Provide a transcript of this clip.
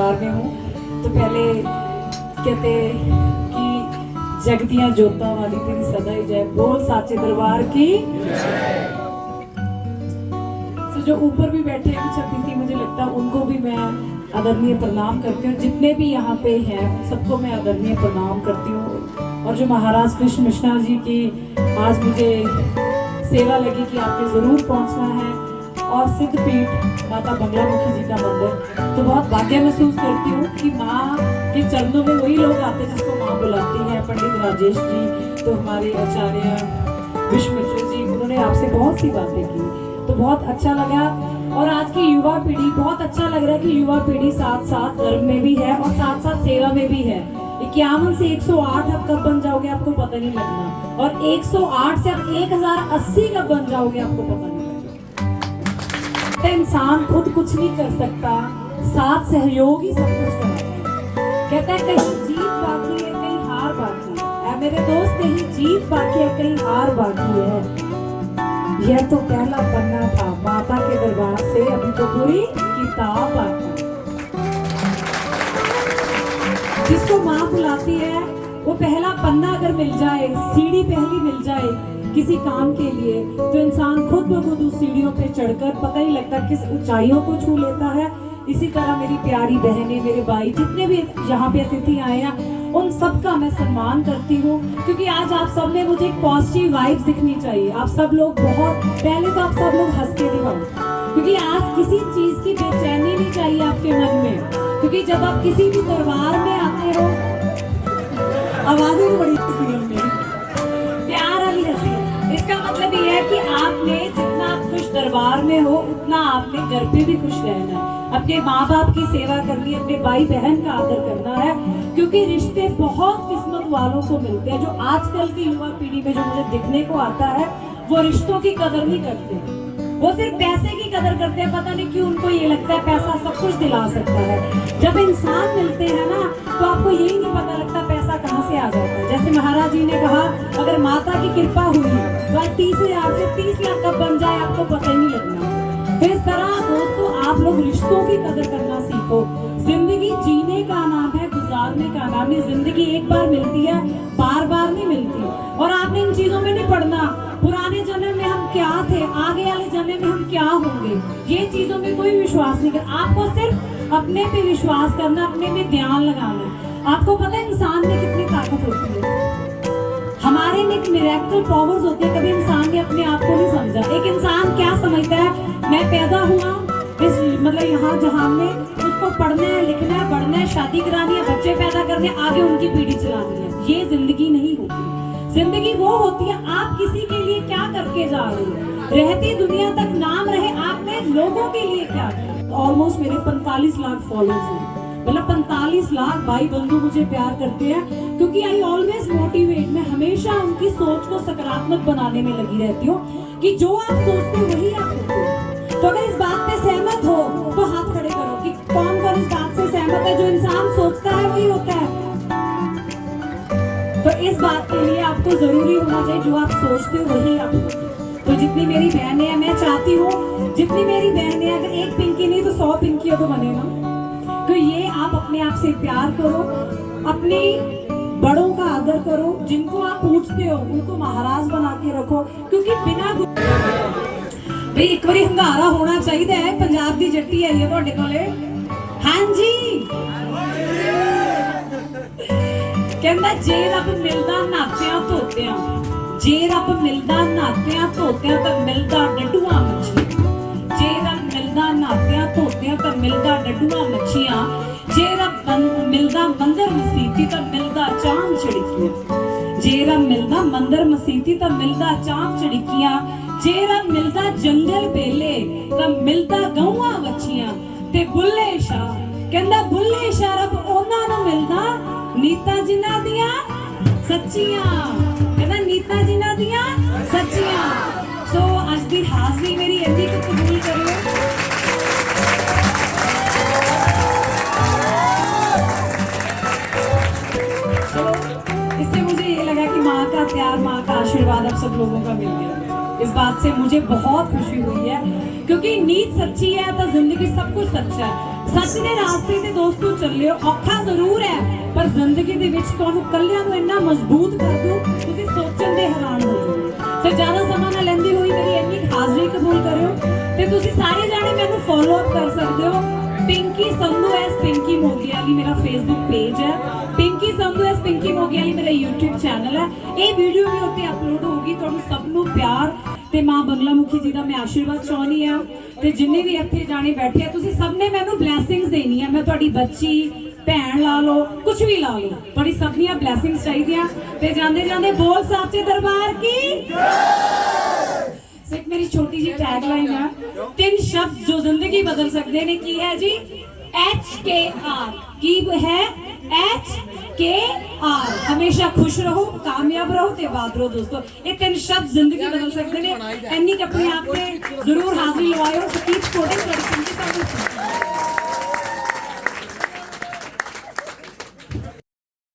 में हूँ तो पहले कहते कि जगतियां जोता वाली तेरी सदा ही जय बोल साचे दरबार की। तो जो ऊपर भी बैठे हैं कुछ अतिथि मुझे लगता है उनको भी मैं आदरणीय प्रणाम करती हूँ। जितने भी यहाँ पे हैं सबको मैं आदरणीय प्रणाम करती हूँ। और जो महाराज कृष्ण मिश्रा जी की आज मुझे सेवा लगी कि आपने जरूर पहुँचना है और सिद्धपीठ माता बंगलामुखी जी का मंदिर, तो बहुत भाग्य महसूस करती हूँ कि माँ के चरणों में वही लोग आते हैं जिसको माँ बुलाती है। पंडित राजेश जी, तो हमारे आचार्य विश्वमित्र जी, उन्होंने आपसे बहुत सी बातें की तो बहुत अच्छा लगा। और आज की युवा पीढ़ी, बहुत अच्छा लग रहा है कि युवा पीढ़ी साथ साथ धर्म में भी है और साथ साथ सेवा में भी है। 51 से 108 आप कब बन जाओगे आपको पता नहीं लगना, और 108 से आप 1080 कब बन जाओगे आपको पता नहीं लगना। इंसान खुद कुछ नहीं कर सकता, साथ सहयोग ही सब कुछ करता है। कहता है कहीं जीत बाकी है कहीं हार बाकी है, मेरे दोस्त कहीं जीत बाकी है कहीं हार बाकी है। यह तो पहला पन्ना था माता के दरबार से, अभी तो पूरी किताब बाकी। जिसको माँ बुलाती है वो पहला पन्ना अगर मिल जाए, सीढ़ी पहली मिल जाए किसी काम के लिए, तो इंसान खुद ब खुद उस सीढ़ियों पे चढ़कर पता ही लगता किस ऊंचाइयों को छू लेता है। इसी तरह मेरी प्यारी बहनें, मेरे भाई, जितने भी यहाँ पे अतिथि आए हैं, उन सब का मैं सम्मान करती हूँ। क्योंकि आज आप सब में मुझे एक पॉजिटिव वाइब्स दिखनी चाहिए। आप सब लोग बहुत, पहले तो आप सब लोग हंस के दिखाओ, क्योंकि आज किसी चीज की बेचैनी नहीं चाहिए आपके मन में। क्योंकि जब आप किसी भी दरबार में आते हो, आवाजें बड़ी प्यार वाली हंसी, इसका मतलब ये है कि आपने जितना आप खुश दरबार में हो उतना आपने घर पे भी खुश रहना है। अपने माँ बाप की सेवा करनी है, अपने भाई बहन का आदर करना है। क्योंकि रिश्ते बहुत किस्मत वालों को मिलते हैं। जो आजकल की युवा पीढ़ी में जो मुझे दिखने को आता है, वो रिश्तों की कदर नहीं करते, वो सिर्फ पैसे की कदर करते हैं। पता नहीं क्यों उनको ये लगता है पैसा सब कुछ दिला सकता है। जब इंसान मिलते हैं ना तो आपको यही नहीं पता लगता पैसा कहाँ से आ जाता है। जैसे महाराज जी ने कहा, अगर माता की कृपा हुई तो 30,000 से 30 लाख कब बन जाए आपको पता ही नहीं लगना। तो इस तरह दोस्तों आप लोग रिश्तों की कदर करना सीखो। जिंदगी जीने का नाम है, गुजारने का नाम है। जिंदगी एक बार मिलती है, बार बार नहीं मिलती। और आपने इन चीजों में नहीं पढ़ना पुराने जन्म में हम क्या थे, आगे वाले जन्म में हम क्या होंगे, ये चीजों में कोई विश्वास नहीं करना। आपको सिर्फ अपने पे विश्वास करना, अपने में ध्यान लगाना। आपको पता है इंसान में कितनी ताकत होती है, हमारे में एक मिरेकल पावर्स होती है। कभी इंसान ने अपने आप को नहीं समझा। एक इंसान क्या समझता है, मैं पैदा हुआ इस मतलब यहाँ जहां में, उसको पढ़ना है, लिखना है, बढ़ना है, शादी करानी है, बच्चे पैदा करने, आगे उनकी पीढ़ी चलानी है। ये जिंदगी नहीं होती। जिंदगी वो होती है आप किसी के लिए क्या करके जा रहे हो, रहती दुनिया तक नाम रहे आपने लोगों के लिए क्या। ऑलमोस्ट मेरे 45 लाख फॉलोअर्स हैं, मतलब 45 लाख भाई बंधु मुझे प्यार करते हैं। क्योंकि आई ऑलवेज मोटिवेट, मैं हमेशा उनकी सोच को सकारात्मक बनाने में लगी रहती हूँ कि जो आप सोचते हो वही आप होते हो। तो अगर इस बात पे सहमत हो तो हाथ खड़े करो कि कौन कौन इस बात से सहमत है। जो इंसान सोचता है वही होता है। तो इस बात के लिए आपको जरूरी होना चाहिए जो आप सोचते हो वही आप होते हो। तो जितनी मेरी बहनें हैं, मैं चाहती हूँ जितनी मेरी बहनें हैं, अगर एक पिंकी नहीं तो 100 पिंकी तो बनेगा। तो ये आप अपने आप से प्यार करो, अपने बड़ों का आदर करो, जिनको आप पूछते हो उनको महाराज बना के रखो। क्योंकि बिना भाई एक बार हंगारा होना चाहिए। पंजाब की जट्टी आई है ਤੁਹਾਡੇ ਕੋਲੇ, हाँ जी, कहता जे रब मिलदा नातियां धोतियां, जे रब मिलदा नातियां धोतियां तो मिलदा डडुआ मच्छियां। जे रब मिलदा नातियां धोतियां तो मिलदा डडुआ मच्छियां। जे रब मिलदा मंदिर मसीती तो मिलदा चांद चड़िकियां। जे रब मिलदा मंदिर मसीती तो मिलदा चांद चड़िकियां। जे रब मिलदा जंगल बेले तो मिलदा गऊआं वच्छियां। ते बुल्ले शाह कहंदा बुल्ले शाह रब उन्हां नूं मिलदा नीता जिन्हां दियां सच्चियां। कहंदा नीता जिन्हां दियां सच्चियां। सो अज दी हाज़री मेरी इन्नी क कबूल करियो। चलो इससे मुझे ये लगा कि माँ का प्यार, माँ का आशीर्वाद अब सब लोगों का मिल गया। इस बात से मुझे बहुत खुशी हुई है। क्योंकि नीत सच्ची है तो जिंदगी सब कुछ सच्चा है। सच दे रास्ते ते दोस्तों ਚੱਲਿਓ ਔਖਾ ਜ਼ਰੂਰ ਹੈ ਪਰ ਜ਼ਿੰਦਗੀ ਦੇ ਵਿੱਚ ਤੁਹਾਨੂੰ ਕੱਲਿਆਂ ਨੂੰ ਇੰਨਾ ਮਜ਼ਬੂਤ ਕਰ ਦੂ ਤੁਸੀਂ ਸੋਚਣ ਦੇ ਹੈਰਾਨ ਹੋ ਜਾਓਗੇ। ਤੇ ਜ਼ਿਆਦਾ ਸਮਾਂ ਨਾ ਲੈਂਦੀ ਹੋਈ ਮੇਰੀ ਇੰਨੀ ਹਾਜ਼ਰੀ ਕਬੂਲ ਕਰਿਓ ਤੇ ਤੁਸੀਂ ਸਾਰੇ ਜਾਣੇ ਮੈਨੂੰ ਫੋਲੋ ਅਪ ਕਰ ਸਕਦੇ ਹੋ। पिंकी संधू एस पिंकी मोगियाली मेरा फेसबुक पेज है, पिंकी संधू एस पिंकी मोगियाली मेरा यूट्यूब चैनल है। ये वीडियो भी उत्ते अपलोड होगी। तुहानू सब नू प्यार ते मां बंगला मुखी जी दा मैं आशीर्वाद चाहनी आ ते जिन्ने भी इत्थे जाने बैठे आ तुसीं सब ने मैनू ब्लैसिंग्स देनी है। मैं तुहाडी बच्ची भैन ला लो कुछ भी ला लो तुहाडी सब दियां ब्लैसिंग्स चाहिदियां ते जांदे जांदे बोल साचे दरबार की एक मेरी छोटी जी टैगलाइन है, 3 शब्द जो जिंदगी बदल सकते हैं की है जी HKR की है HKR। हमेशा खुश रहो, कामयाब रहो ते आबाद रहो। दोस्तों ये 3 शब्द जिंदगी बदल सकते हैं। इन्नी अपने आप में जरूर हाजिरी लवाओ। Keep supporting.